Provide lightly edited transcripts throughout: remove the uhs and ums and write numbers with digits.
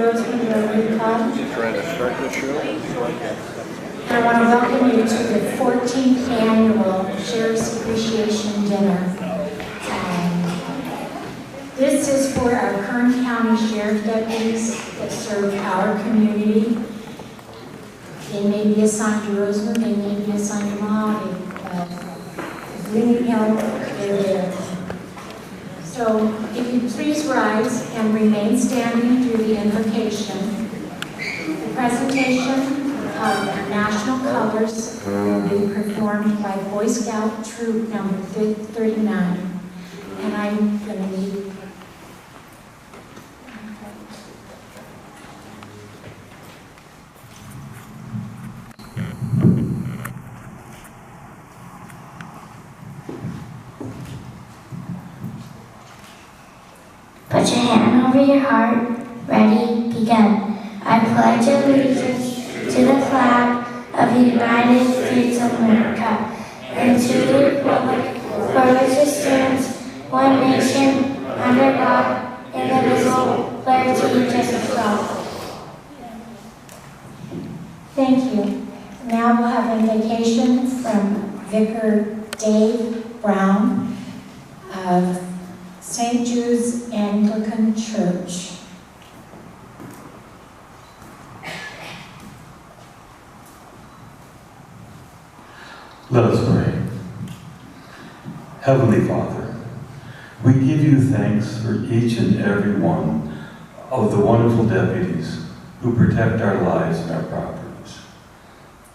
Rosamond Rotary Club. Trying to start the show. And I want to welcome you to the 14th annual Sheriff's Appreciation Dinner. This is for our Kern County Sheriff deputies that serve our community. They may be assigned to Rosamond, they may be assigned to Mahogany, but if we need help, they're there. So if you please rise and remain standing through the invocation. The presentation of national colors will be performed by Boy Scout Troop number 39. And I'm going to need Put your hand over your heart. Ready, begin. I pledge allegiance to the flag of the United States of America and to the republic for which it stands, one nation, under God, indivisible, liberty and justice for all. Thank you. Now we'll have invocation from Vicar Dave Brown of St. Jude's Anglican Church. Let us pray. Heavenly Father, we give you thanks for each and every one of the wonderful deputies who protect our lives and our properties.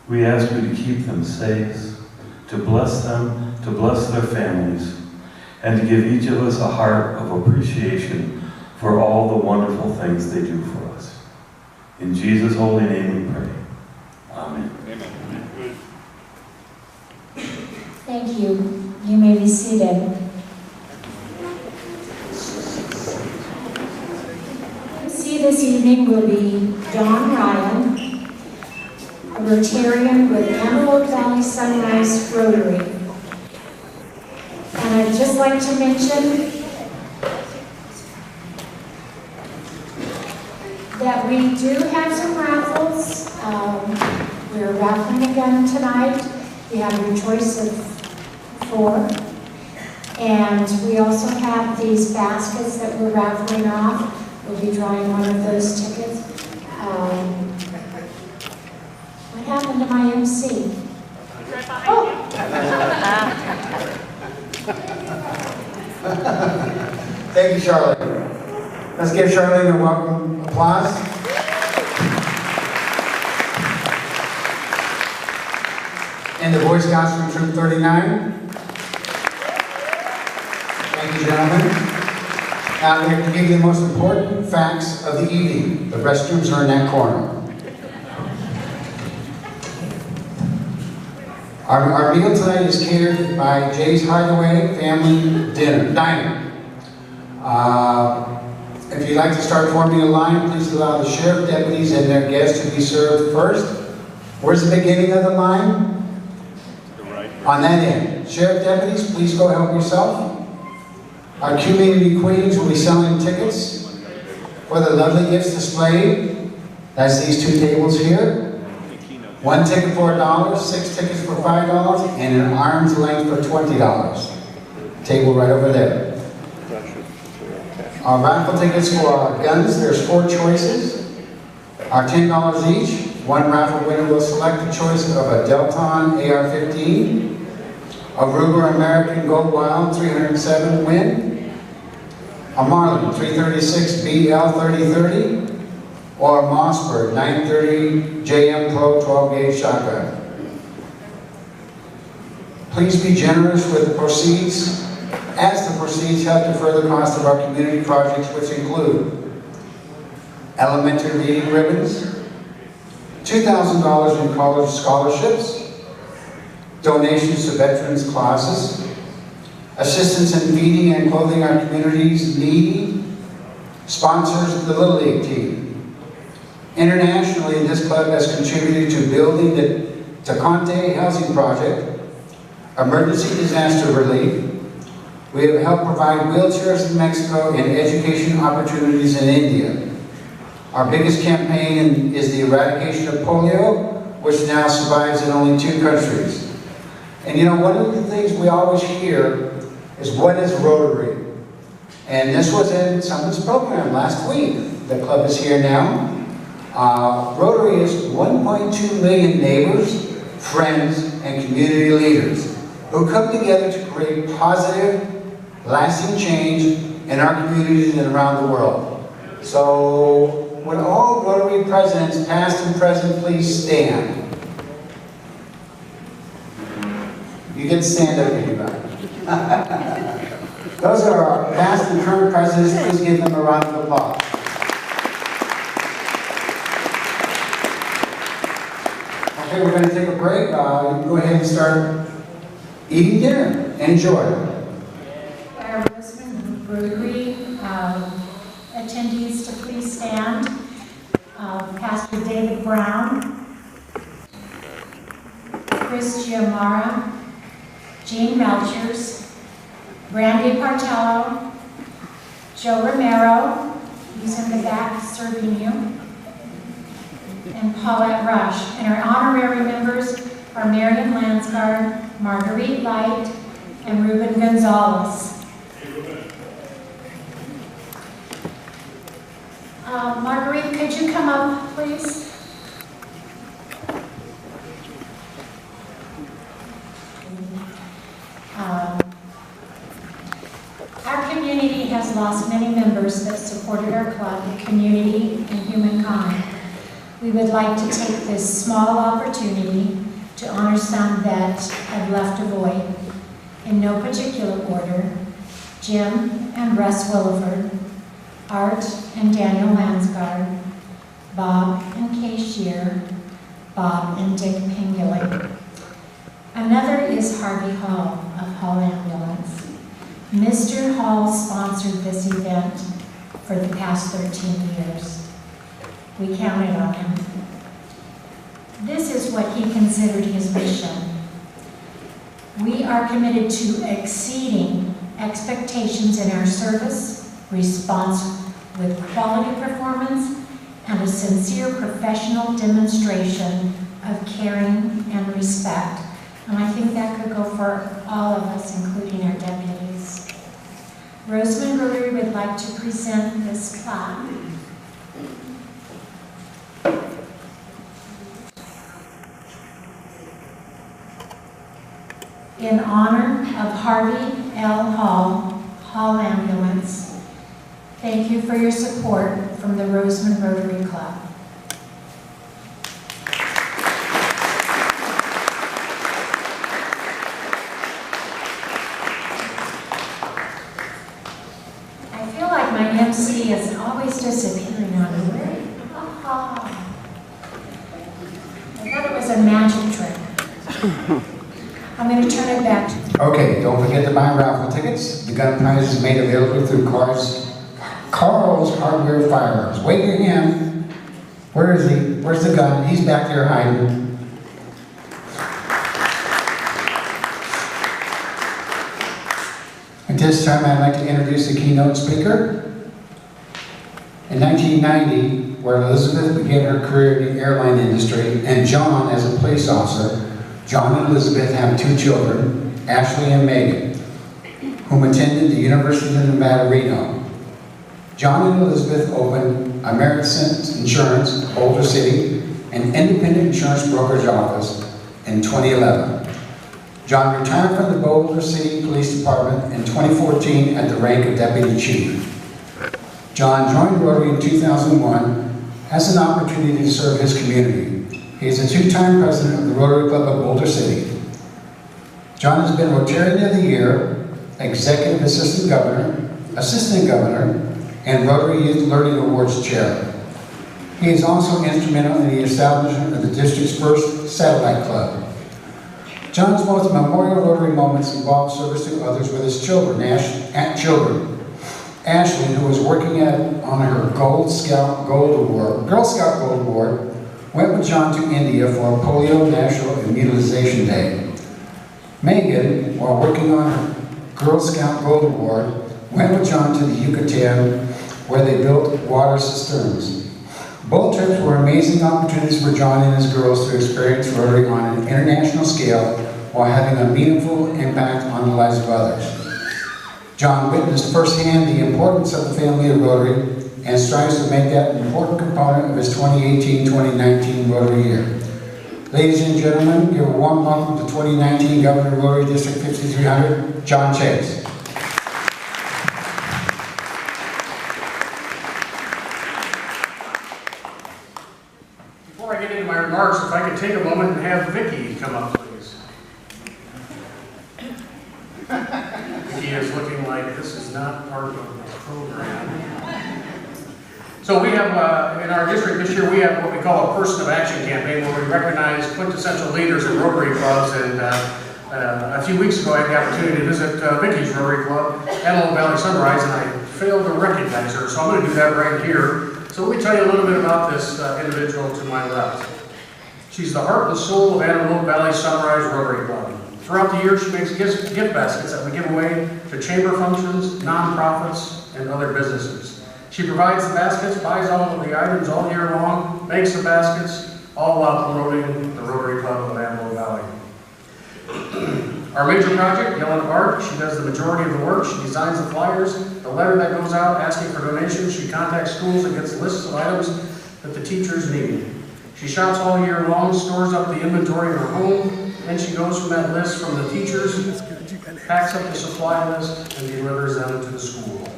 We ask you to keep them safe, to bless them, to bless their families, and to give each of us a heart of appreciation for all the wonderful things they do for us. In Jesus' holy name we pray. Amen. Amen. Thank you. You may be seated. See this evening will be Don Ryan, a Rotarian with Antelope Valley Sunrise Rotary. And I'd just like to mention that we do have some raffles. We're raffling again tonight. We have your choice of 4. And we also have these baskets that we're raffling off. We'll be drawing one of those tickets. What happened to my MC? Oh! Thank you, Charlene. Let's give Charlene a welcome applause. And the Boy Scouts from Troop 39. Thank you, gentlemen. Now I'm going to give you the most important facts of the evening. The restrooms are in that corner. Our meal tonight is catered by Jay's Hideaway Family Diner. If you'd like to start forming a line, please allow the sheriff deputies and their guests to be served first. Where's the beginning of the line? On that end. Sheriff deputies, please go help yourself. Our community queens will be selling tickets for the lovely gifts displayed. That's these 2 tables here. 1 ticket for $1, 6 tickets for $5, and an arm's length for $20. Table right over there. Our raffle tickets for our guns, there's 4 choices, are $10 each. 1 raffle winner will select the choice of a Delton AR-15, a Ruger American Gold Wild 307 Win, a Marlin 336 BL3030, or a Mossberg 930 JM Pro 12-gauge shotgun. Please be generous with the proceeds, as the proceeds help defer the cost of our community projects, which include elementary reading ribbons, $2,000 in college scholarships, donations to veterans classes, assistance in feeding and clothing our community's needy, sponsors the Little League team. Internationally, this club has contributed to building the Tecate Housing Project, emergency disaster relief. We have helped provide wheelchairs in Mexico and education opportunities in India. Our biggest campaign is the eradication of polio, which now survives in only 2 countries. And you know, one of the things we always hear is, what is Rotary? And this was in someone's program last week. The club is here now. Rotary is 1.2 million neighbors, friends, and community leaders who come together to create positive, lasting change in our communities and around the world. So, would all Rotary presidents, past and present, please stand? You get to stand up if you like. Those are our past and current presidents. Please give them a round of applause. Okay, we're going to take a break. You can go ahead and start eating dinner. Enjoy. Our Rosamond Rotary attendees to please stand. Pastor David Brown, Chris Giamara, Jean Melchers, Brandy Partello, Joe Romero, he's in the back serving you, and Paulette Rush. And our honorary members are Marion Lansgard, Marguerite Light, and Ruben Gonzalez. Marguerite, could you come up, please? Our community has lost many members that supported our club, community, and humankind. We would like to take this small opportunity to honor some that have left a void. In no particular order, Jim and Russ Williford, Art and Daniel Lansgard, Bob and Kay Shear, Bob and Dick Pingully. Another is Harvey Hall of Hall Ambulance. Mr. Hall sponsored this event for the past 13 years. We counted on him. This is what he considered his mission. We are committed to exceeding expectations in our service, response with quality performance, and a sincere professional demonstration of caring and respect. And I think that could go for all of us, including our deputies. Rosamond Rotary would like to present this plaque. In honor of Harvey L. Hall, Hall Ambulance. Thank you for your support from the Rosamond Rotary Club. I feel like my MC is always disappearing on me. I thought it was a magic trick. I'm going to turn it back to you. Okay, don't forget to buy raffle tickets. The gun prize is made available through Carl's Hardware Firearms. Wave your hand. Where is he? Where's the gun? He's back there hiding. At this time, I'd like to introduce the keynote speaker. In 1990, where Elizabeth began her career in the airline industry, and John as a police officer, John and Elizabeth have 2 children, Ashley and Megan, whom attended the University of Nevada, Reno. John and Elizabeth opened American Insurance, Boulder City, an independent insurance brokerage office in 2011. John retired from the Boulder City Police Department in 2014 at the rank of Deputy Chief. John joined Rotary in 2001 as an opportunity to serve his community. He is a 2-time president of the Rotary Club of Boulder City. John has been Rotarian of the Year, Executive Assistant Governor, and Rotary Youth Learning Awards Chair. He is also instrumental in the establishment of the district's first satellite club. John's most memorial Rotary moments involve service to others with his children. Ashley, who was working on her Girl Scout Gold Award, went with John to India for a Polio National Immunization Day. Megan, while working on her Girl Scout Gold Award, went with John to the Yucatan where they built water cisterns. Both trips were amazing opportunities for John and his girls to experience Rotary on an international scale while having a meaningful impact on the lives of others. John witnessed firsthand the importance of the family of Rotary and strives to make that an important component of his 2018-2019 Rotary year. Ladies and gentlemen, give a warm welcome to 2019 Governor of Rotary District 5300, John Chase. Before I get into my remarks, if I could take a moment and have Vicki come up, please. Vicki is looking like this is not part of the program. So we have, in our district this year, we have what we call a Person of Action campaign where we recognize quintessential leaders in Rotary clubs. And a few weeks ago I had the opportunity to visit Vicki's Rotary Club, Antelope Valley Sunrise, and I failed to recognize her. So I'm going to do that right here. So let me tell you a little bit about this individual to my left. She's the heart and soul of Antelope Valley Sunrise Rotary Club. Throughout the year, she makes gift baskets that we give away to chamber functions, nonprofits, and other businesses. She provides the baskets, buys all of the items all year long, makes the baskets, all while promoting the Rotary Club of Antelope Valley. Our major project, Yellow Art, she does the majority of the work. She designs the flyers, the letter that goes out asking for donations. She contacts schools and gets lists of items that the teachers need. She shops all year long, stores up the inventory in her home, then she goes from that list from the teachers, packs up the supply list, and delivers them to the school.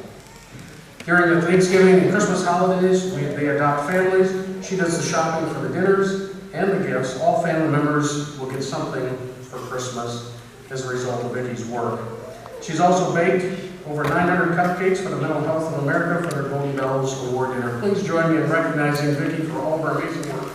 During the Thanksgiving and Christmas holidays, they adopt families. She does the shopping for the dinners and the gifts. All family members will get something for Christmas as a result of Vicki's work. She's also baked over 900 cupcakes for the Mental Health of America for their Golden Bells Award dinner. Please join me in recognizing Vicki for all of her amazing work.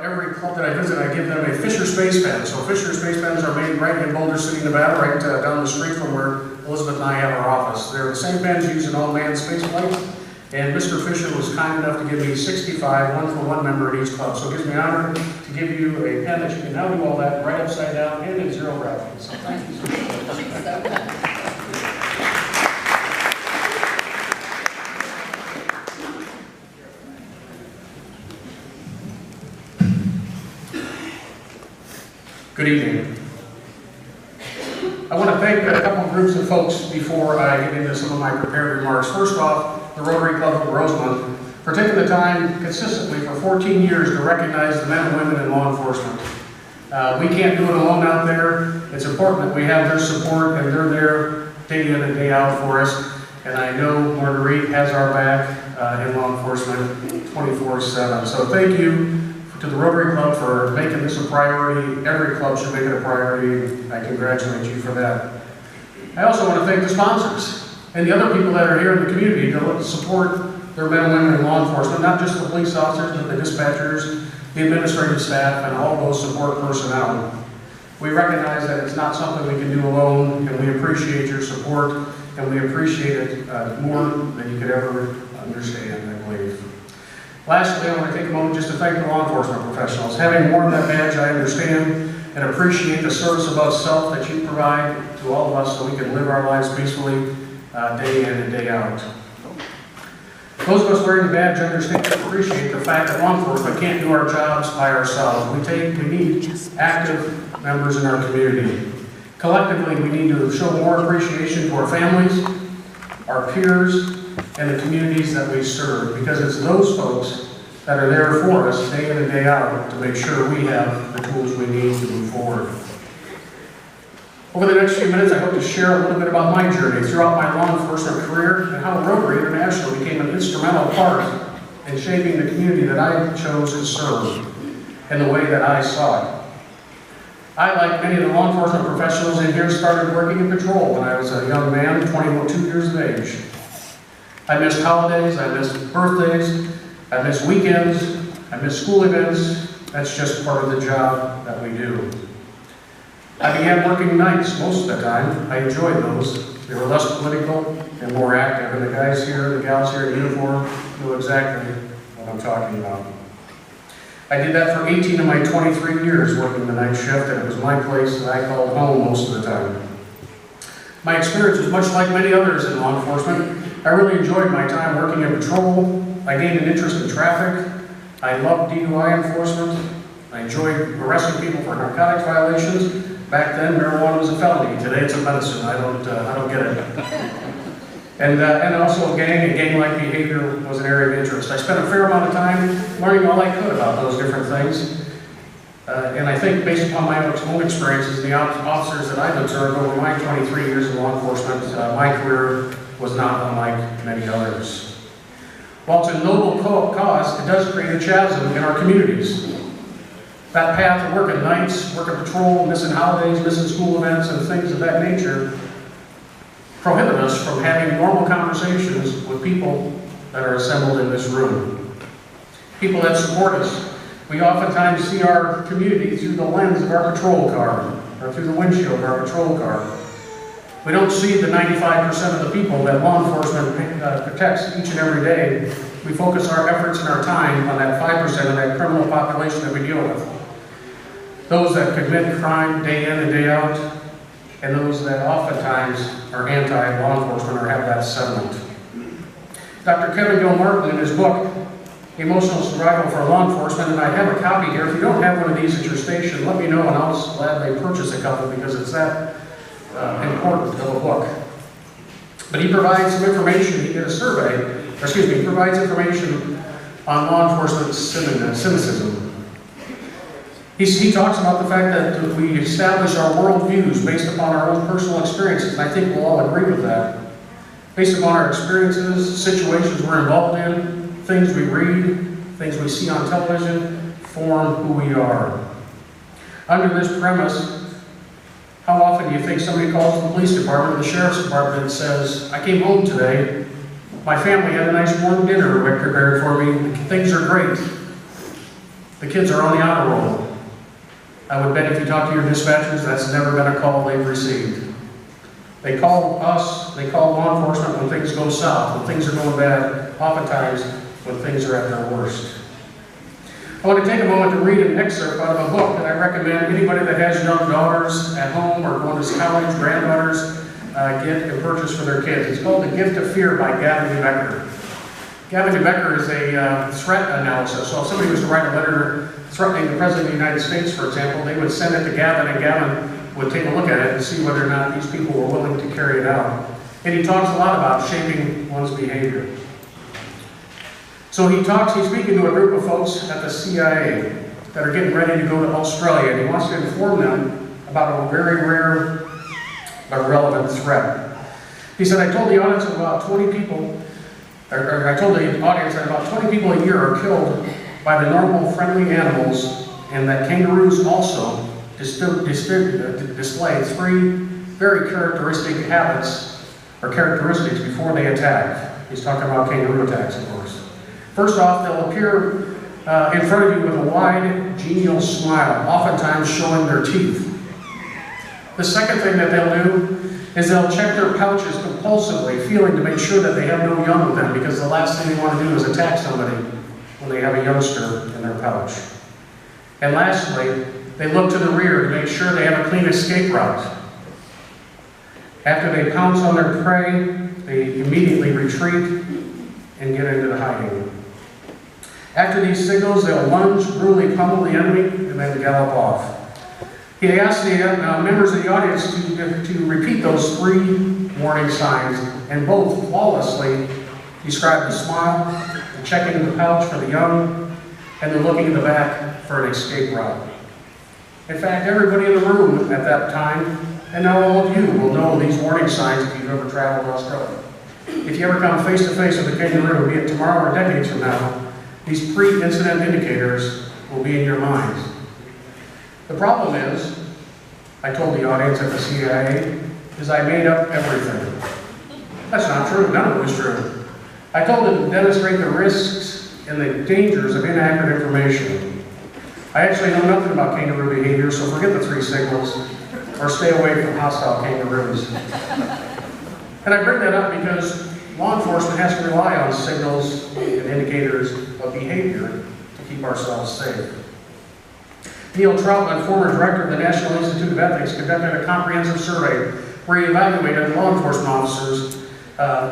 Every club that I visit, I give them a Fisher Space Pen. So Fisher Space Pens are made right in Boulder City, Nevada, right down the street from where Elizabeth and I have our office. They're the same pens used in all manned space flight. And Mr. Fisher was kind enough to give me 65, one for one member at each club. So it gives me honor to give you a pen that you can now do all that right upside down and in zero gravity. So thank you so much. Good evening. I want to thank a couple of groups of folks before I get into some of my prepared remarks. First off, the Rotary Club of Rosamond for taking the time consistently for 14 years to recognize the men and women in law enforcement. We can't do it alone out there. It's important that we have their support and they're there day in and day out for us. And I know Marguerite has our back in law enforcement 24/7. So thank you to the Rotary Club for making this a priority. Every club should make it a priority. I congratulate you for that. I also want to thank the sponsors and the other people that are here in the community to support their men and women in law enforcement, not just the police officers, but the dispatchers, the administrative staff, and all those support personnel. We recognize that it's not something we can do alone, and we appreciate your support, and we appreciate it more than you could ever understand, I believe. Lastly, I want to take a moment just to thank the law enforcement professionals. Having worn that badge, I understand and appreciate the service above self that you provide to all of us so we can live our lives peacefully day in and day out. Those of us wearing the badge understand and appreciate the fact that law enforcement can't do our jobs by ourselves. We need active members in our community. Collectively, we need to show more appreciation to our families, our peers, and the communities that we serve, because it's those folks that are there for us day in and day out to make sure we have the tools we need to move forward. Over the next few minutes, I hope to share a little bit about my journey throughout my law enforcement career and how Rotary International became an instrumental part in shaping the community that I chose to serve in the way that I saw it. I, like many of the law enforcement professionals in here, started working in patrol when I was a young man, 22 years of age. I missed holidays, I missed birthdays, I missed weekends, I missed school events. That's just part of the job that we do. I began working nights most of the time. I enjoyed those. They were less political and more active, and the guys here, the gals here in uniform know exactly what I'm talking about. I did that for 18 of my 23 years working the night shift, and it was my place that I called home most of the time. My experience was much like many others in law enforcement. I really enjoyed my time working in patrol. I gained an interest in traffic. I loved DUI enforcement. I enjoyed arresting people for narcotics violations. Back then, marijuana was a felony. Today, it's a medicine. I don't get it. And also gang-like behavior was an area of interest. I spent a fair amount of time learning all I could about those different things. And I think based upon my own experiences and the officers that I've observed over my 23 years in law enforcement, my career was not unlike many others. While it's a noble cause, it does create a chasm in our communities. That path of working nights, working patrol, missing holidays, missing school events, and things of that nature prohibit us from having normal conversations with people that are assembled in this room. People that support us. We oftentimes see our community through the lens of our patrol car, or through the windshield of our patrol car. We don't see the 95% of the people that law enforcement protects each and every day. We focus our efforts and our time on that 5% of that criminal population that we deal with. Those that commit crime day in and day out, and those that oftentimes are anti-law enforcement or have that sentiment. Dr. Kevin Gilmartin, in his book, Emotional Survival for Law Enforcement, and I have a copy here. If you don't have one of these at your station, let me know and I'll gladly purchase a couple because it's that important of a book. But he provides some information. He did a survey, he provides information on law enforcement cynicism. He talks about the fact that we establish our worldviews based upon our own personal experiences, and I think we'll all agree with that. Based upon our experiences, situations we're involved in, things we read, things we see on television, form who we are. Under this premise, how often do you think somebody calls the police department or the sheriff's department and says, I came home today, my family had a nice warm dinner prepared for me, things are great. The kids are on the honor roll. I would bet if you talk to your dispatchers, that's never been a call they've received. They call us, they call law enforcement when things go south, when things are going bad, oftentimes when things are at their worst. I want to take a moment to read an excerpt out of a book that I recommend anybody that has young daughters at home or going to college, granddaughters, get and purchase for their kids. It's called The Gift of Fear by Gavin Becker. Gavin Becker is a threat analysis. So if somebody was to write a letter threatening the President of the United States, for example, they would send it to Gavin, and Gavin would take a look at it and see whether or not these people were willing to carry it out. And he talks a lot about shaping one's behavior. So he's speaking to a group of folks at the CIA that are getting ready to go to Australia, and he wants to inform them about a very rare but relevant threat. He said, I told the audience that about 20 people, or I told the audience that about 20 people a year are killed by the normal friendly animals, and that kangaroos also display three very characteristic habits or characteristics before they attack. He's talking about kangaroo attacks, of course. First off, they'll appear in front of you with a wide, genial smile, oftentimes showing their teeth. The second thing that they'll do is they'll check their pouches compulsively, feeling to make sure that they have no young with them, because the last thing they want to do is attack somebody when they have a youngster in their pouch. And lastly, they look to the rear to make sure they have a clean escape route. After they pounce on their prey, they immediately retreat and get into the hiding. After these signals, they'll lunge, brutally pummel the enemy, and then gallop off. He asked the members of the audience to repeat those three warning signs, and both flawlessly described the smile, the checking the pouch for the young, and the looking in the back for an escape route. In fact, everybody in the room at that time, and now all of you, will know these warning signs if you've ever traveled to Australia. If you ever come face to face with a kangaroo, be it tomorrow or decades from now, these pre-incident indicators will be in your minds. The problem is, I told the audience at the CIA, is I made up everything. That's not true. None of it was true. I told them to demonstrate the risks and the dangers of inaccurate information. I actually know nothing about kangaroo behavior, so forget the three signals, or stay away from hostile kangaroos. And I bring that up because law enforcement has to rely on signals and indicators of behavior to keep ourselves safe. Neil Troutman, former director of the National Institute of Ethics, conducted a comprehensive survey where he evaluated law enforcement officers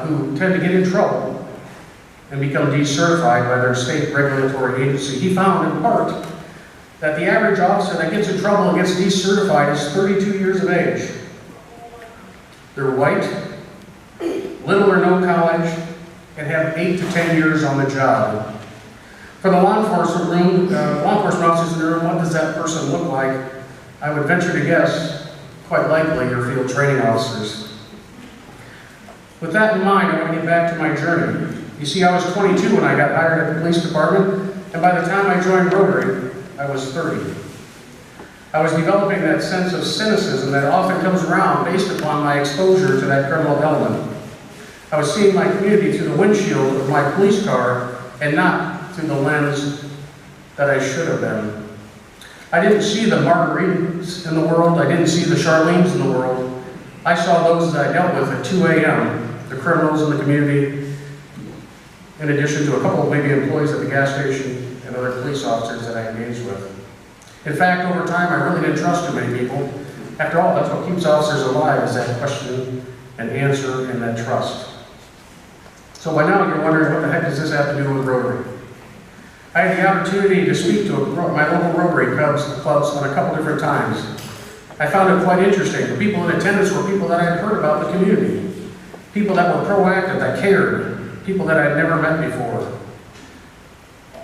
who tend to get in trouble and become decertified by their state regulatory agency. He found, in part, that the average officer that gets in trouble and gets decertified is 32 years of age. They're white, little or no college, and have 8 to 10 years on the job. For the law enforcement officers in the room, what does that person look like? I would venture to guess, quite likely, your field training officers. With that in mind, I want to get back to my journey. You see, I was 22 when I got hired at the police department, and by the time I joined Rotary, I was 30. I was developing that sense of cynicism that often comes around based upon my exposure to that criminal element. I was seeing my community through the windshield of my police car and not through the lens that I should have been. I didn't see the Marguerites in the world. I didn't see the Charlenes in the world. I saw those that I dealt with at 2 a.m., the criminals in the community, in addition to a couple of maybe employees at the gas station and other police officers that I engaged with. In fact, over time, I really didn't trust too many people. After all, that's what keeps officers alive, is that question and answer and that trust. So by now, you're wondering, what the heck does this have to do with Rotary? I had the opportunity to speak to my local Rotary clubs on a couple different times. I found it quite interesting. The people in attendance were people that I had heard about the community, people that were proactive, that cared, people that I'd never met before,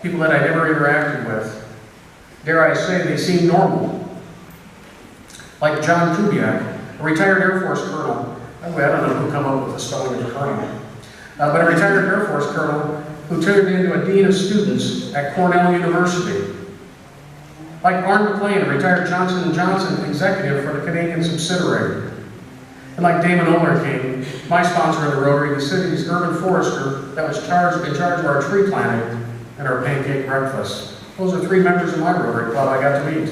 people that I never interacted with. Dare I say, they seemed normal. Like John Kubiak, a retired Air Force colonel. By the way, I don't know who come up with the spelling of colonel. But a retired Air Force colonel who turned into a dean of students at Cornell University. Like Arne McLean, a retired Johnson & Johnson executive for the Canadian subsidiary. And like Damon Olerking, my sponsor of the Rotary, the city's urban forester that was in charge of our tree planting and our pancake breakfast. Those are 3 members of my Rotary Club I got to meet.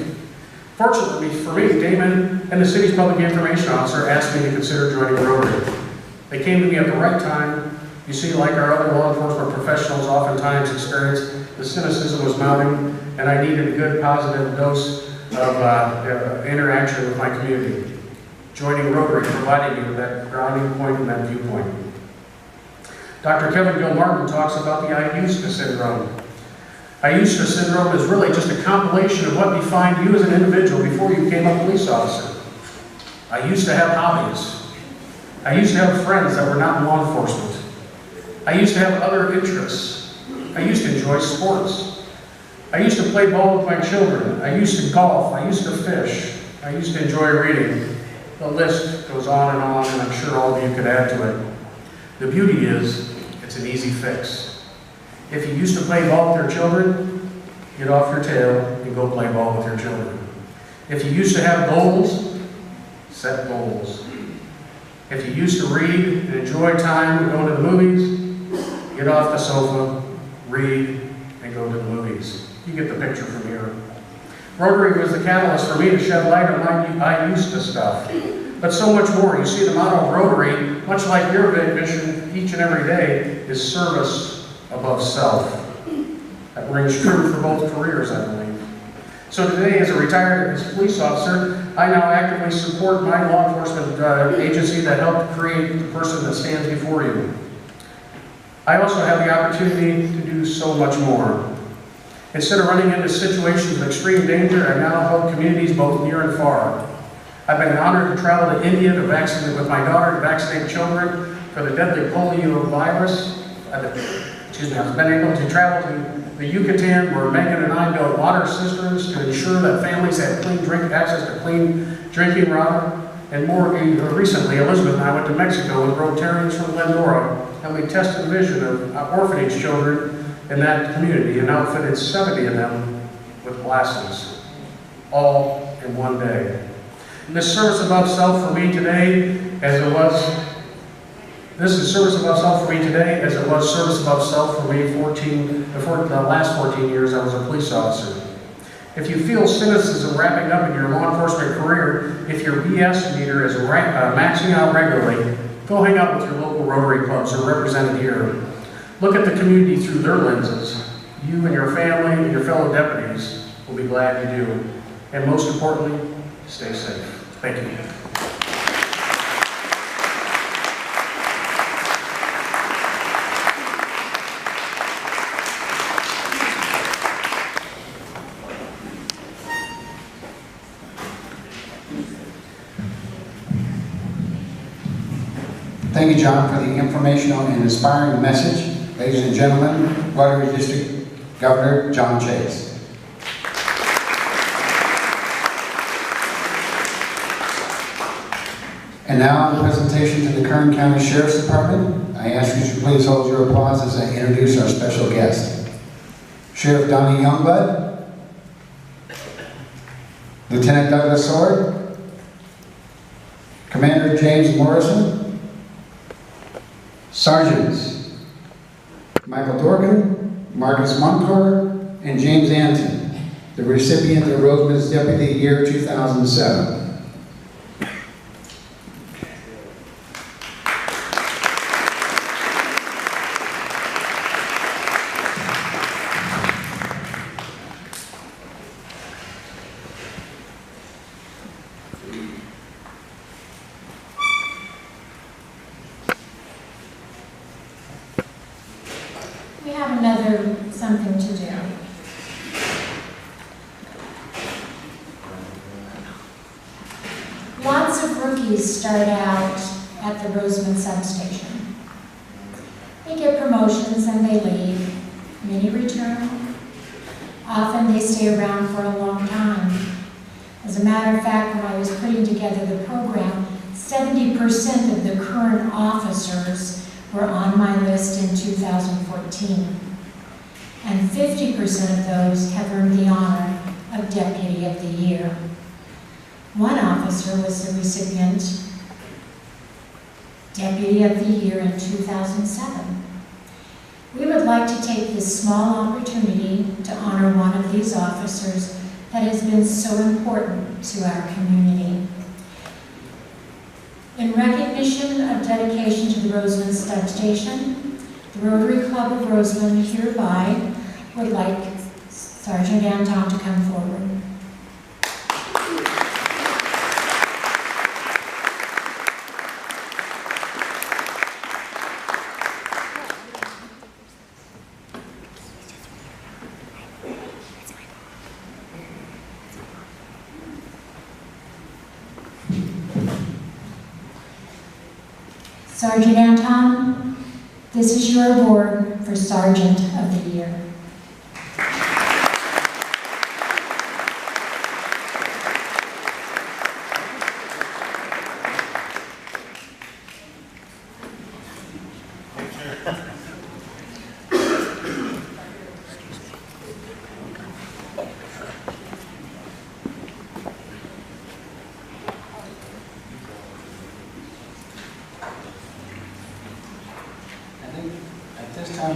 Fortunately for me, Damon and the city's public information officer asked me to consider joining Rotary. They came to me at the right time. You see, like our other law enforcement professionals oftentimes experience, the cynicism was mounting, and I needed a good positive dose of interaction with my community. Joining Rotary provided me with that grounding point and that viewpoint. Dr. Kevin Gilmartin talks about the Ayusta syndrome. Ayusta syndrome is really just a compilation of what defined you as an individual before you became a police officer. I used to have hobbies. I used to have friends that were not in law enforcement. I used to have other interests. I used to enjoy sports. I used to play ball with my children. I used to golf. I used to fish. I used to enjoy reading. The list goes on, and I'm sure all of you could add to it. The beauty is, it's an easy fix. If you used to play ball with your children, get off your tail and go play ball with your children. If you used to have goals, set goals. If you used to read and enjoy time going to the movies, get off the sofa, read, and go to the movies. You get the picture from here. Rotary was the catalyst for me to shed light on my I used to stuff. But so much more. You see, the motto of Rotary, much like your mission each and every day, is service above self. That rings true for both careers, I believe. So today, as a retired police officer, I now actively support my law enforcement agency that helped create the person that stands before you. I also have the opportunity to do so much more. Instead of running into situations of extreme danger, I now help communities both near and far. I've been honored to travel to India to vaccinate with my daughter to vaccinate children for the deadly polio virus. I've been able to travel to the Yucatan, where Megan and I built water cisterns to ensure that families had access to clean drinking water. And more recently, Elizabeth and I went to Mexico with Rotarians from Glendora, and we tested the vision of orphanage children in that community and outfitted 70 of them with glasses, all in one day. And this service above self for me today, as it was service above self for me the last 14 years I was a police officer. If you feel cynicism wrapping up in your law enforcement career, if your BS meter is maxing out regularly, go hang out with your local Rotary clubs who are represented here. Look at the community through their lenses. You and your family and your fellow deputies will be glad you do. And most importantly, stay safe. Thank you. Thank you, John, for the informational and inspiring message. Ladies and gentlemen, Rotary District Governor John Chase. And now, the presentation to the Kern County Sheriff's Department. I ask you to please hold your applause as I introduce our special guest. Sheriff Donnie Youngblood, Lieutenant Douglas Sword, Commander James Morrison, Sergeants Michael Dorgan, Marcus Moncur, and James Anton, the recipient of Rosamond's Deputy Year 2007. We have another something to do. Lots of rookies start out at the Rosamond substation. They get promotions and they leave. Many return. Often they stay around for a long time. As a matter of fact, when I was putting together the program, 70% of the current officers were on my list in 2014. And 50% of those have earned the honor of Deputy of the Year. One officer was the recipient, Deputy of the Year in 2007. We would like to take this small opportunity to honor one of these officers that has been so important to our community. In recognition of dedication to the Rosamond substation, the Rotary Club of Rosamond hereby would like Sergeant Anton to come forward. Sergeant Anton, this is your award for Sergeant of the Year.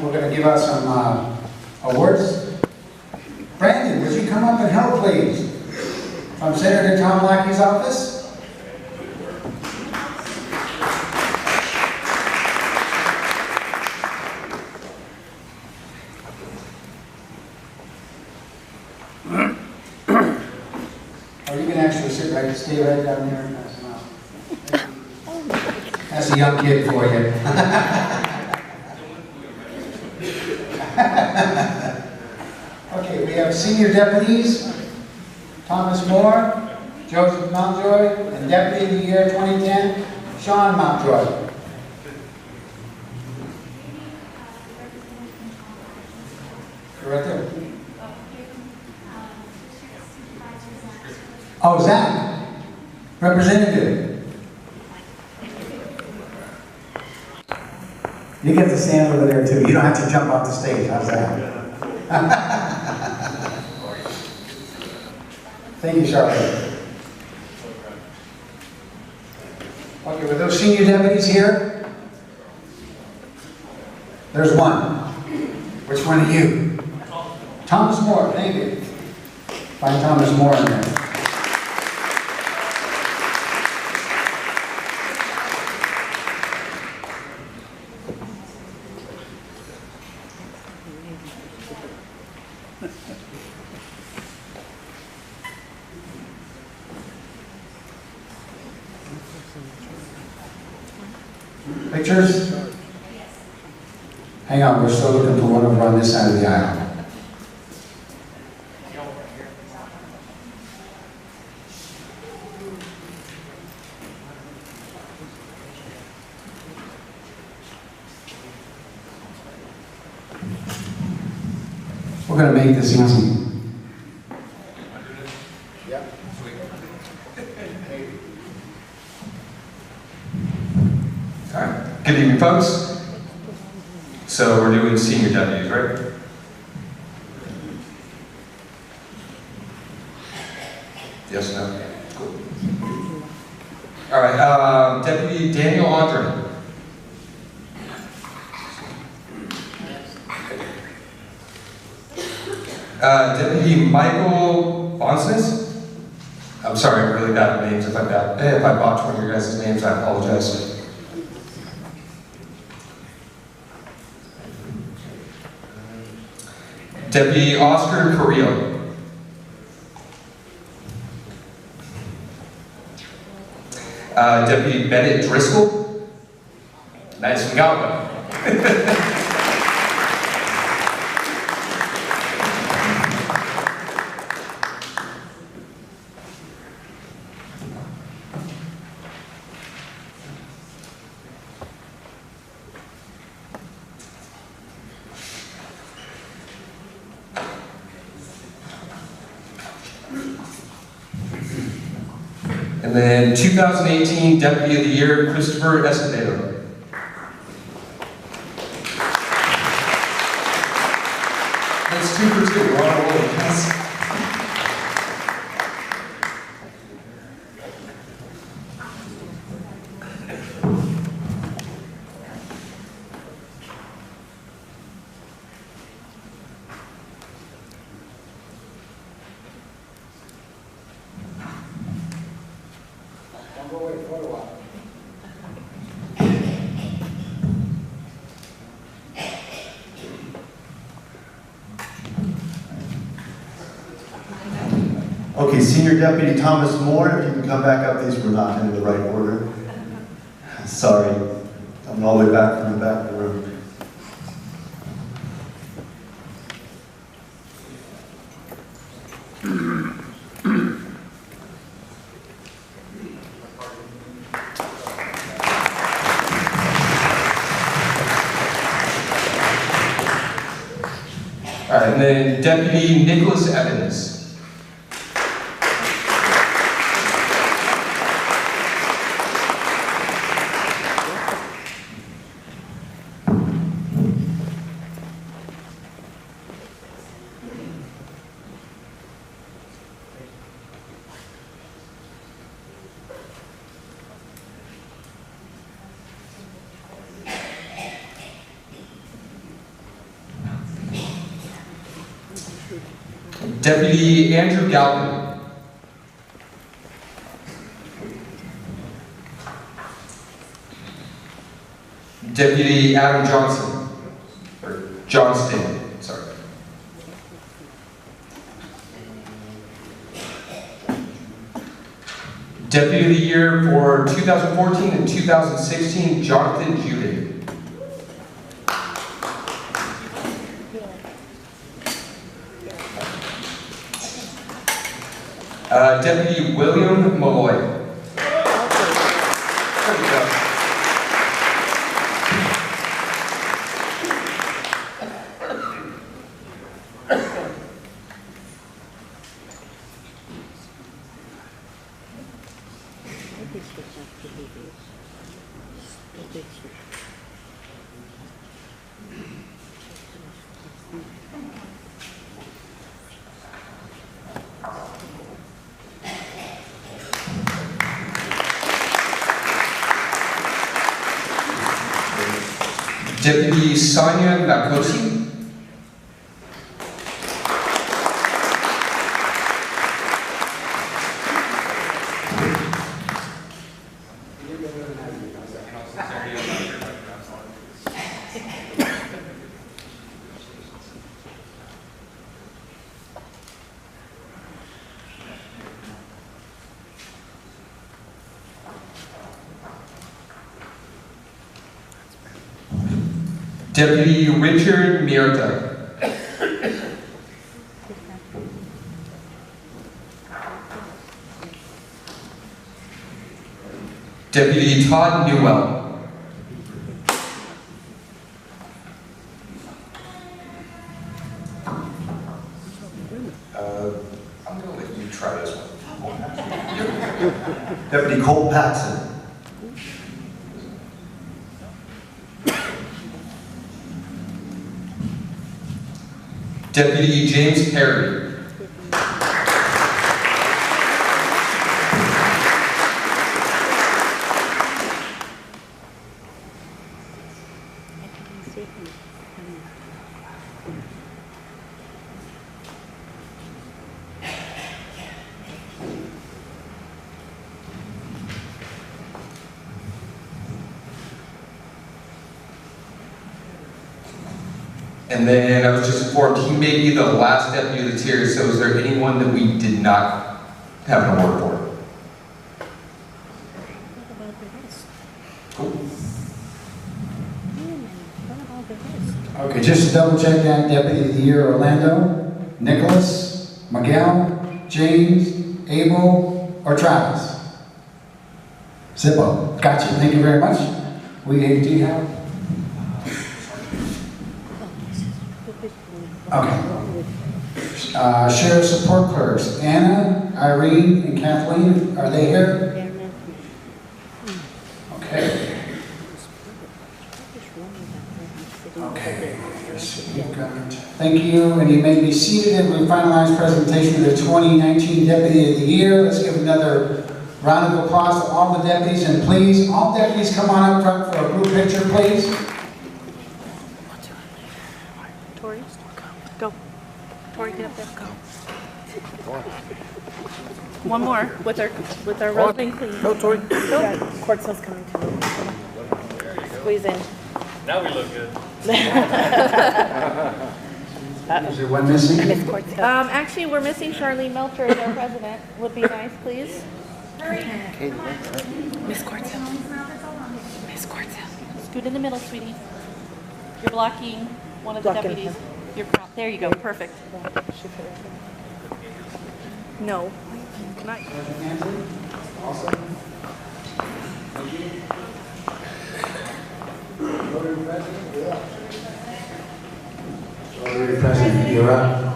We're going to give out some awards. Brandon, would you come up and help, please? From Senator Tom Lackey's office. Or you can actually stay right down there and pass them out. That's a young kid for you. Okay, we have senior deputies, Thomas Moore, Joseph Mountjoy, and Deputy of the Year 2010, Sean Mountjoy. You're right there. Oh, Zach, representative. You get to stand over there too. You don't have to jump off the stage. How's that? Thank you, Charlene. Okay, with those senior deputies here, there's one. Which one are you? Thomas Moore, thank you. Find Thomas Moore in there. Pictures? Hang on, we're still looking for one over on this side of the aisle. We're going to make this easy. All right. Good evening, folks. So we're doing senior deputies, right? Yes, no? Cool. All right, Deputy Daniel Andre. Deputy Michael Bonsness. I'm sorry, I'm really bad at names. If I botched one of your guys' names, I apologize. Deputy Oscar Carrillo. Deputy Bennett Driskill. Nice, we got one. And then 2018 Deputy of the Year, Christopher Escobedo. That's 2 for 2. We're on a roll, yes. Okay, Senior Deputy Thomas Moore, if you can come back up, these were not in the right order. Sorry, I'm all the way back from the back of the room. All right, and then Deputy Nicholas Evans. Deputy Andrew Galvin. Deputy Adam Johnson, or Johnston, sorry. Deputy of the Year for 2014 and 2016, Jonathan Judith. Deputy Wm.Malloy. There we go. Deputy Sonia Maokosy. Deputy Richard Mierta. Deputy Todd Newell. Deputy Colt Paxson. Deputy James Perry. And then I was just informed he may be the last deputy that's here, so is there anyone that we did not have an award for? Cool. Okay, just to double check that, Deputy of the Year, Orlando, Nicholas, Miguel, James, Abel, or Travis? Zippo. Gotcha. Thank you very much. Do you have? Okay. Sheriff Support Clerks, Anna, Irene, and Kathleen, are they here? Okay. Okay. Thank you, and you may be seated as we finalize presentation of the 2019 Deputy of the Year. Let's give another round of applause to all the deputies, and please, all deputies come on up front for a group picture, please. Tori, go. Tori, get up there. Go. One more with our roving clean. Go, Tori. Go. Quartz is coming too. Squeeze in. Now we look good. Is there one missing? Actually, we're missing Charlene Melchers, our president. Would be nice, please. Miss Quartz. Miss Quartz. Scoot in the middle, sweetie. You're blocking one of the deputies. You're there you go. Perfect. No. Not. Awesome. Thank you. Rotary President, you're up. Rotary President, you're up.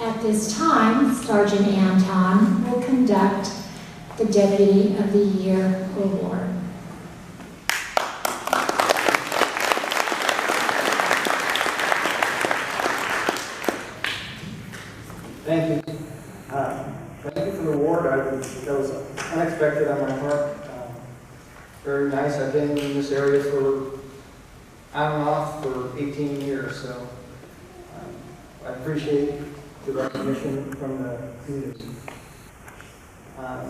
At this time, Sergeant Anton will conduct the Deputy of the Year Award. Thank you. Thank you for the award. That was unexpected on my part. Very nice. I've been in this area for on and off for 18 years, so I appreciate the recognition from the community. I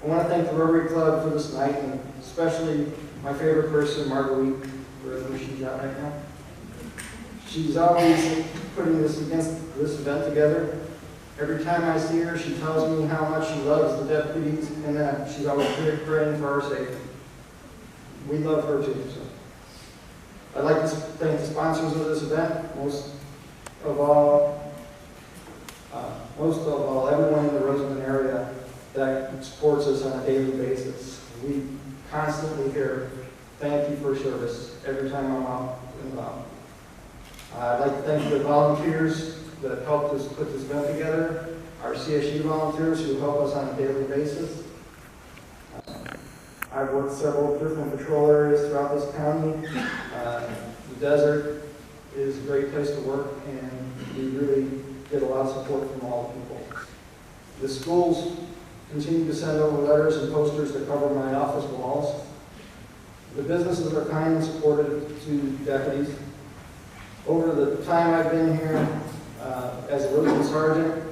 want to thank the Rotary Club for this night, and especially my favorite person, Marguerite, wherever she's at right now. She's always putting this event together. Every time I see her, she tells me how much she loves the deputies, and that she's always praying for our safety. We love her too. So I'd like to thank the sponsors of this event. Most of all, everyone in the Rosamond area that supports us on a daily basis. We constantly hear, "Thank you for service," every time I'm out and about. I'd like to thank the volunteers that helped us put this event together, our CSU volunteers who help us on a daily basis. I've worked several different patrol areas throughout this county. The desert is a great place to work, and we really get a lot of support from all the people. The schools continue to send over letters and posters that cover my office walls. The businesses are kind and supportive to deputies. Over the time I've been here as a Rosamond Sergeant,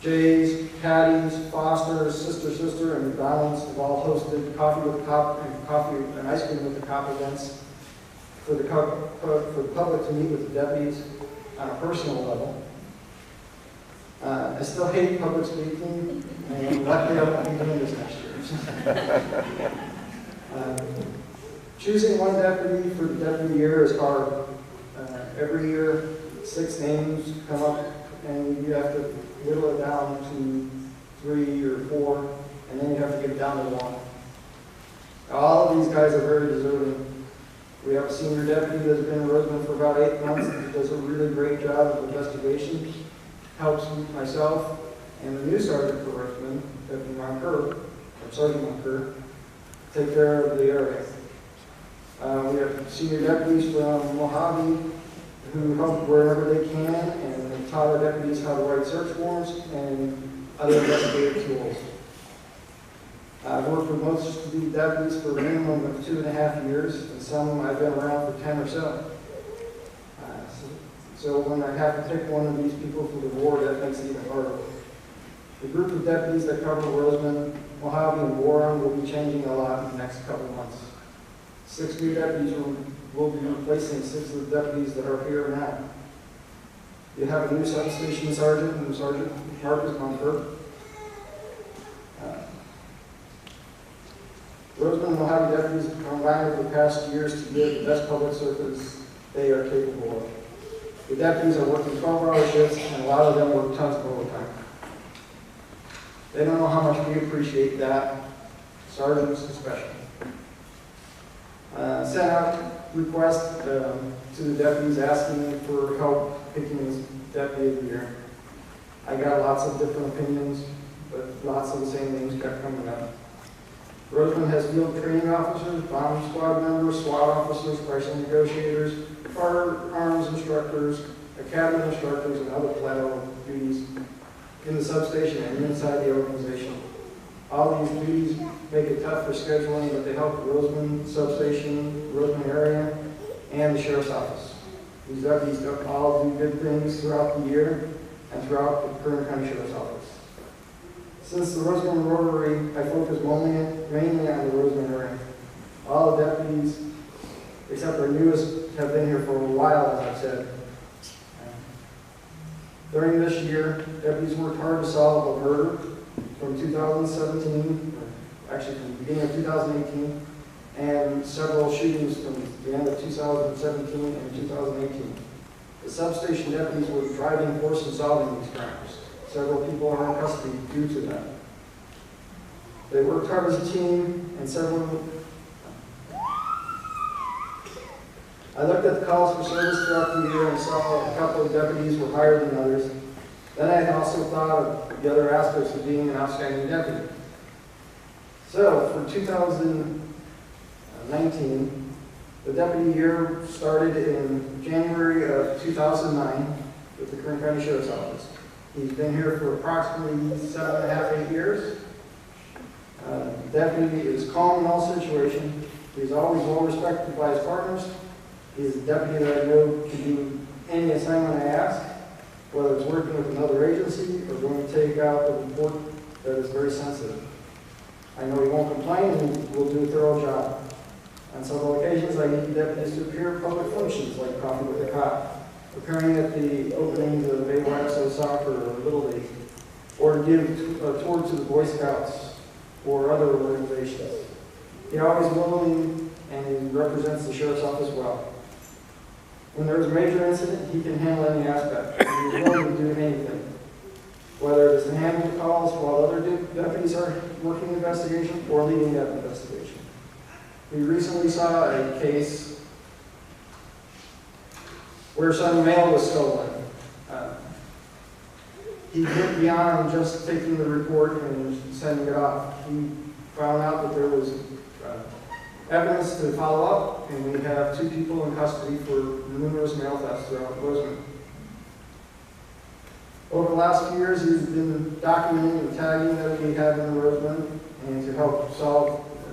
Jay's, Patty's, Foster's, Sister, and McDonald's have all hosted coffee with the cop and ice cream with the cop events for the public to meet with the deputies on a personal level. I still hate public speaking, and luckily I won't be doing this next year. Choosing one deputy for the deputy year is hard. Every year, 6 names come up, and you have to whittle it down to 3 or 4, and then you have to get down to 1. All of these guys are very deserving. We have a senior deputy that's been in Rosamond for about 8 months and does a really great job of investigation. Helps myself and the new sergeant for Rosamond, Deputy Moncur, or Sergeant Moncur, take care of the area. We have senior deputies from Mojave who help wherever they can and they taught our deputies how to write search warrants and other investigative tools. I've worked with most of the deputies for a minimum of 2.5 years, and some I've been around for 10 or so. So when I have to pick one of these people for the ward, that makes it even harder. The group of deputies that cover Rosamond, Mojave, and Warren will be changing a lot in the next couple of months. 6 new deputies will be replacing 6 of the deputies that are here now. You have a new substation sergeant and Sergeant Moncur. Rosamond and Mojave deputies have combined over the past years to give the best public service they are capable of. The deputies are working 12-hour shifts, and a lot of them work tons of overtime. They don't know how much we appreciate that, sergeants especially. Sent out request to the deputies asking for help picking this deputy of the year. I got lots of different opinions, but lots of the same names kept coming up. Rosamond has field training officers, bomb squad members, SWAT officers, pricing negotiators, firearms instructors, academy instructors, and other collateral duties in the substation and inside the organization. All these duties make it tough for scheduling, but they help the Rosamond substation, Rosamond area, and the sheriff's office. These deputies all do good things throughout the year and throughout the Kern County Sheriff's Office. Since the Rosamond Rotary, I focus mainly on the Rosamond area. All the deputies, except our newest, have been here for a while, as I've said. During this year, deputies worked hard to solve a murder from 2017, actually from the beginning of 2018, and several shootings from the end of 2017 and 2018. The substation deputies were the driving force in solving these crimes. Several people are in custody due to that. They worked hard as a team, and I looked at the calls for service throughout the year and saw a couple of deputies were higher than others. Then I also thought of the other aspects of being an outstanding deputy. So for 2019, the deputy year started in January of 2009 with the Kern County Sheriff's Office. He's been here for approximately 7.5, 8 years. The deputy is calm in all situations. He's always well respected by his partners. He's a deputy that I know can do any assignment I ask, whether it's working with another agency or going to take out the report that is very sensitive. I know he won't complain and will do a thorough job. On several occasions, I need deputies to appear at public functions like Coffee with the Cop, appearing at the openings of AYSO soccer or Little League, or to give a tour to the Boy Scouts or other organizations. He's always willing and he represents the Sheriff's Office well. When there's a major incident, he can handle any aspect. He's willing to do anything, whether it's to handle calls while other deputies are working the investigation or leading that investigation. We recently saw a case where some mail was stolen. He went beyond just taking the report and sending it off. He found out that there was evidence to follow up, and we have 2 people in custody for numerous mail thefts throughout Rosamond. Over the last few years, he's been documenting the tagging that we have in Rosamond and to help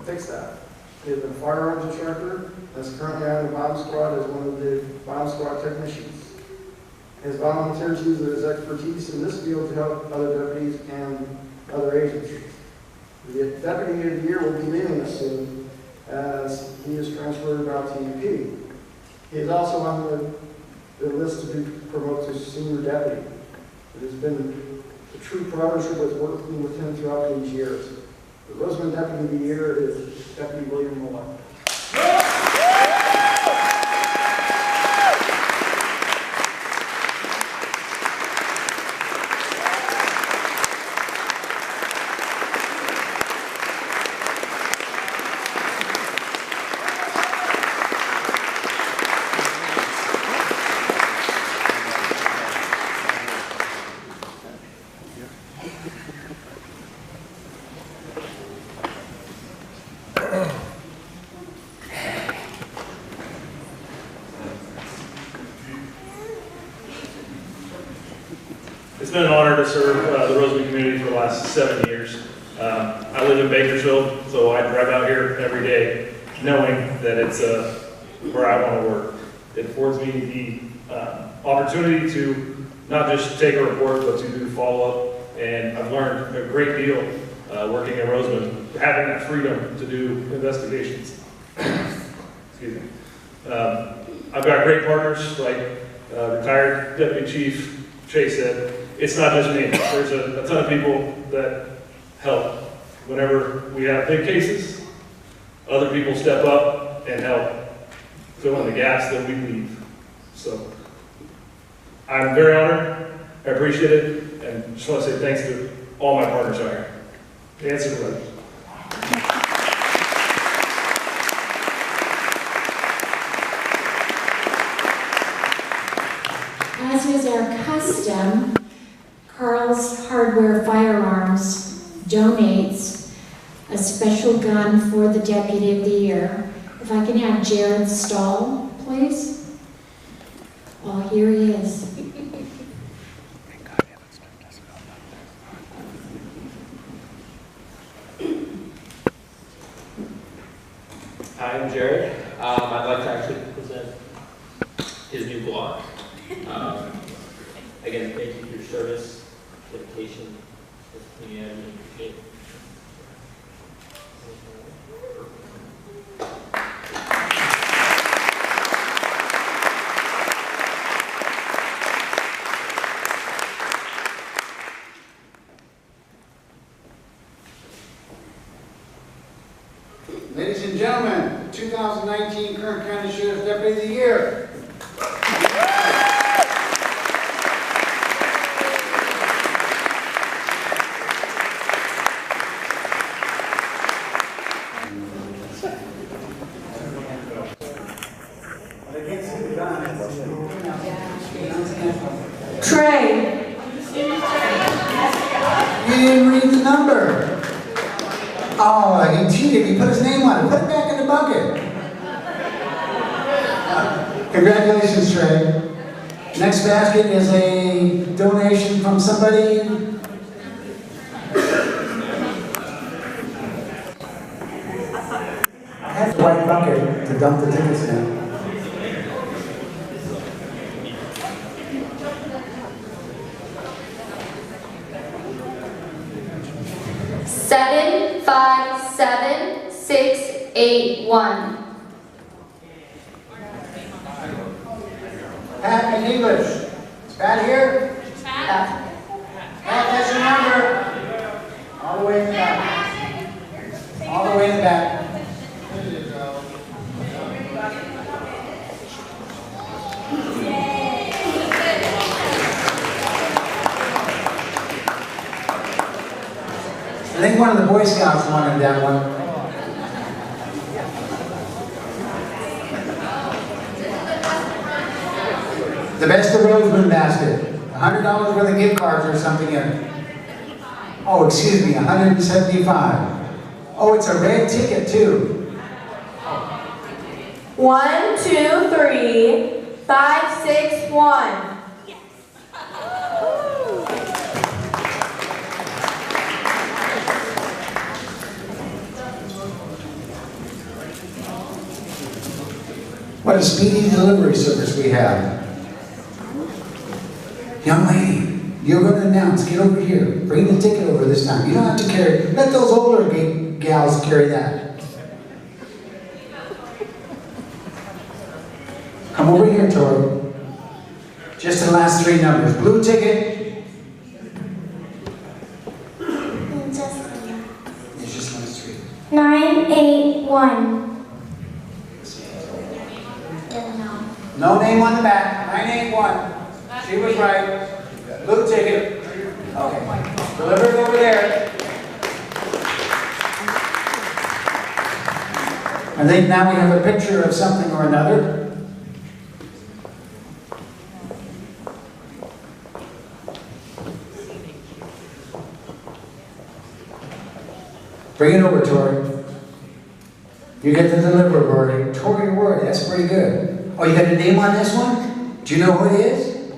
fix that. He has been a firearms instructor that's currently on the bomb squad as one of the bomb squad technicians. His volunteers use his expertise in this field to help other deputies and other agencies. The deputy of the year will be leaving us soon as he is transferred out to UP. He is also on the list to be promoted to senior deputy. It has been a true partnership with working with him throughout these years. The Rosamond Deputy of the Year is Deputy Wm.Malloy. It's been an honor to serve the Rosamond community for the last 7 years. I live in Bakersfield, so I drive out here every day knowing that it's where I want to work. It affords me the opportunity to not just take a report, but to do follow-up, and I've learned a great deal working at Rosamond, having that freedom to do investigations. Excuse me. I've got great partners like retired Deputy Chief Chase said. It's not just me. There's a ton of people that help. Whenever we have big cases, other people step up and help fill in the gaps that we leave. So I'm very honored. I appreciate it. And just want to say thanks to all my partners out here. Answer the question. As is our custom, Carl's Hardware Firearms donates a special gun for the Deputy of the Year. If I can have Jared Stahl, please. Oh, here he is. Hi, I'm Jared. I'd like to actually present his new Glock. Again, thank you for your service, dedication, and Ladies and gentlemen, 2019 Kern County Sheriff's Deputy of the Year. Trey. You didn't read the number. Oh, he cheated. He put his name on it. Put it back in the bucket. Congratulations, Trey. Next basket is a donation from somebody. I have the white bucket to dump the tickets in. Seven, 5, 7, 6, 8, 1. Pat in English. Is Pat here? Pat, that's your number. All the way in the back. All the way in the back. I think one of the Boy Scouts wanted that one. The Best of Rosamond basket. $100 worth of gift cards or something in it. Oh, excuse me, $175. Oh, it's a red ticket too. 1, 2, 3, 5, 6, 1. What a speedy delivery service we have. Young lady, you're going to announce, get over here. Bring the ticket over this time. You don't have to carry, let those older gals carry that. Come over here, Tori. Just the last 3 numbers. Blue ticket. It's just No name on the back. 981. She was right. Blue ticket. Okay. Deliver it over there. I think now we have a picture of something or another. Bring it over, Tori. You get the delivery. Tori Word, that's pretty good. Oh, you got a name on this one? Do you know who it is?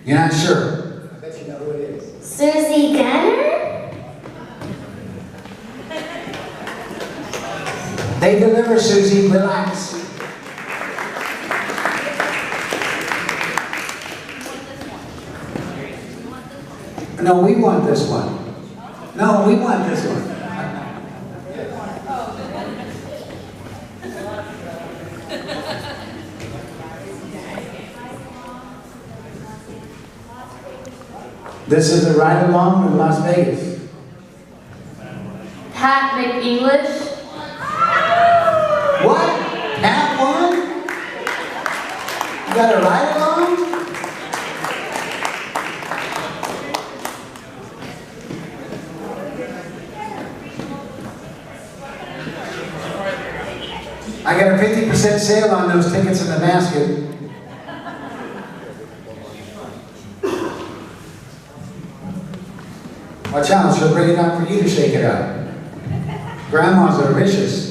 You're not sure? I bet you know who it is. Susie Gunner? They deliver, Susie. Relax. No, we want this one. No, we want this one. This is a ride along in Las Vegas. Pat McEnglish? What? Pat won? You got a ride along? I got a 50% sale on those tickets in the basket. Watch out, she'll bring it out for you to shake it out. Grandmas are vicious.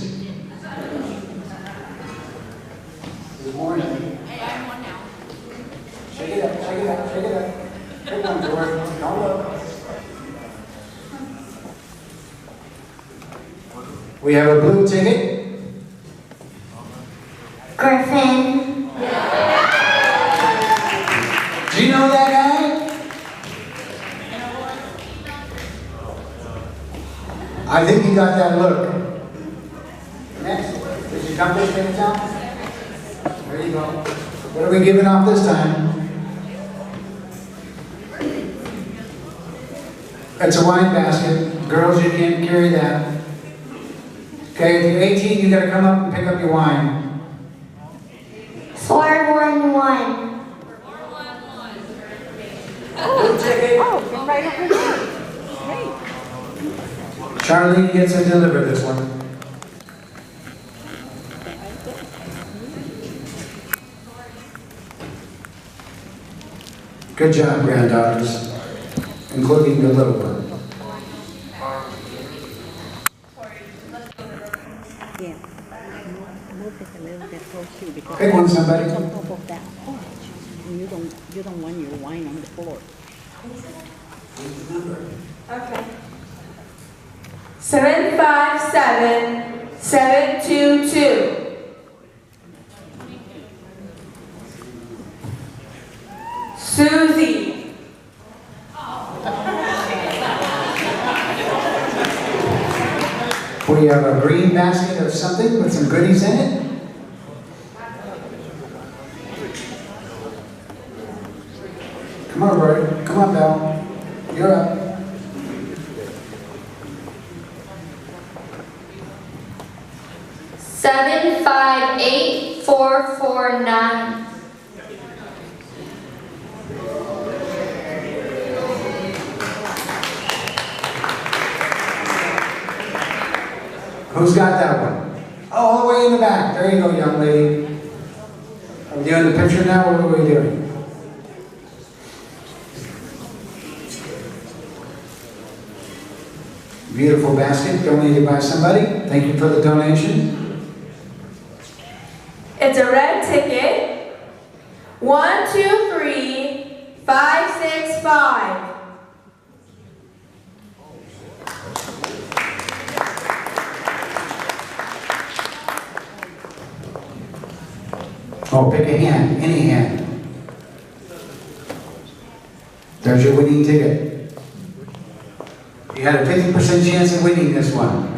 Good morning. Hey, I'm one now. Shake it up, shake it up, shake it up. Come on, George. Don't look. We have a blue ticket. Griffin? Do you know that guy? I think you got that look. Next. Did you come this thing down? There you go. What are we giving off this time? It's a wine basket. Girls, you can't carry that. Okay, if you're 18, you gotta come up and pick up your wine. 411. Blue ticket. Oh, right over there. Great. Charlene gets to deliver this one. Good job, granddaughters, including the little one. Pick one, somebody. On top of that porch, and you don't want your wine on the floor. Okay. 757-722. Susie. We have a green basket of something with some goodies in it. Come on, Roy. Come on, Belle. You're up. Seven, 5, 8, 4, 4, 9. Who's got that one? Oh, all the way in the back. There you go, young lady. Are we doing the picture now? What are we doing? Beautiful basket donated by somebody. Thank you for the donation. It's a red ticket. 123565. Oh, pick a hand, any hand. There's your winning ticket. You had a 50% chance of winning this one.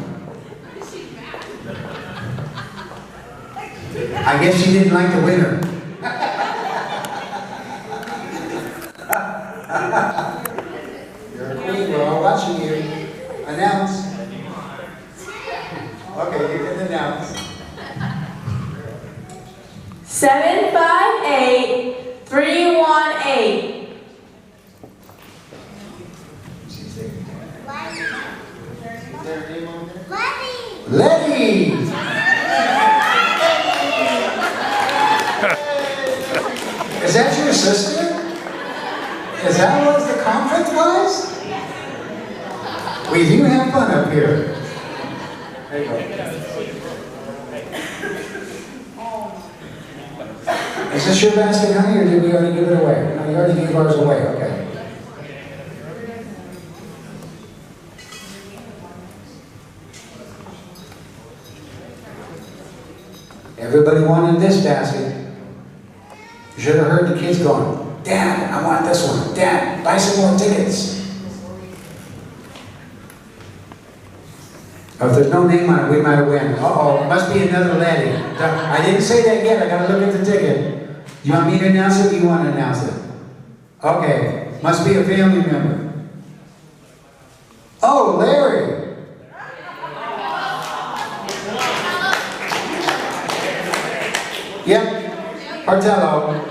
I guess she didn't like the winner. You're a queen, we're all watching you. Announce. Okay, you can announce. 758 318. Letty! Is that your sister? Is that what the conflict was? We do have fun up here. There you go. Is this your basket, honey, or did we already give it away? No, you already gave ours away, okay. Everybody wanted this basket. You should have heard the kids going, Dad, I want this one. Dad, buy some more tickets. Oh, if there's no name on it, we might have win. Uh-oh, must be another Letty. I didn't say that yet, I gotta look at the ticket. You want me to announce it or you want to announce it? Okay, must be a family member. Oh, Larry. Yep, Bartello.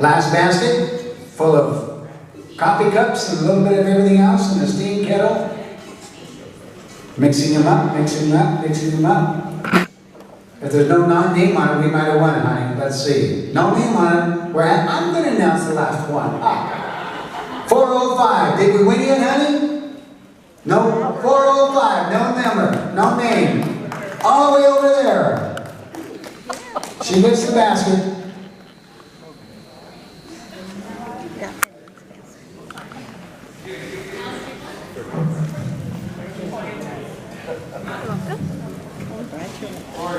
Last basket, full of coffee cups and a little bit of everything else in the steam kettle. Mixing them up, mixing them up, mixing them up. If there's no name on it, we might have won it, honey. Let's see. No name on it. I'm going to announce the last one. 405. Did we win yet, honey? No. 405. No number. No name. All the way over there. She gets the basket.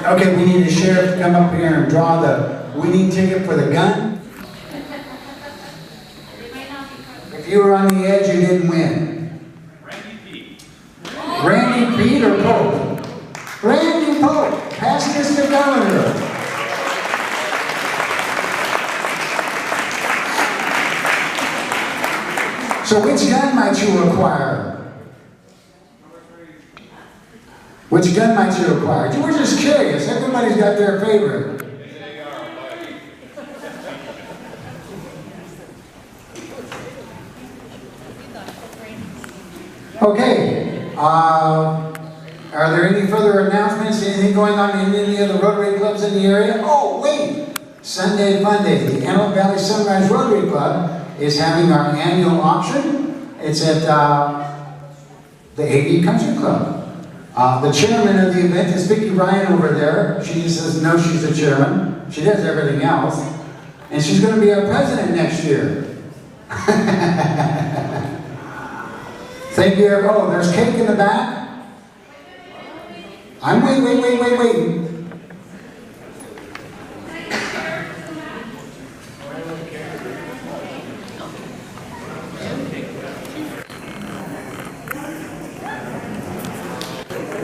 Okay, we need a sheriff to come up here and draw the winning ticket for the gun. If you were on the edge, you didn't win. Randy Pete or Pope? Randy Pope, pass this to Governor. So which gun might you acquire? Which gun might you acquire? We're just curious. Everybody's got their favorite. Okay. Are there any further announcements? Anything going on in any of the Rotary clubs in the area? Oh, wait! Sunday Fun Day. The Antelope Valley Sunrise Rotary Club is having our annual auction. It's at the AV Country Club. The chairman of the event is Vicki Ryan over there. She says, no, she's the chairman. She does everything else. And she's going to be our president next year. Thank you. Oh, there's cake in the back. I'm waiting.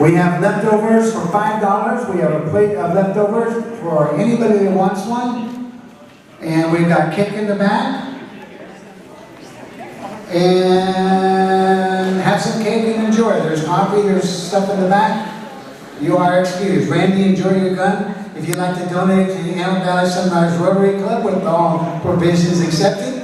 We have leftovers for $5. We have a plate of leftovers for anybody that wants one. And we've got cake in the back. And have some cake and enjoy. There's coffee, there's stuff in the back. You are excused. Randy, enjoy your gun. If you'd like to donate to the Antelope Valley Sunrise Rotary Club with all provisions accepted.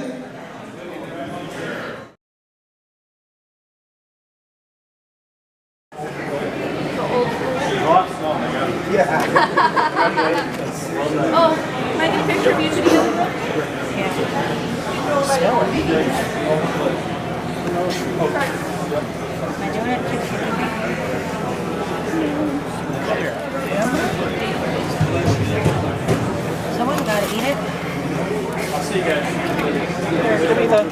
Oh, can I get a picture of you together? Yeah. Am I doing it? Someone gotta eat it. I'll see you guys. Here, give me the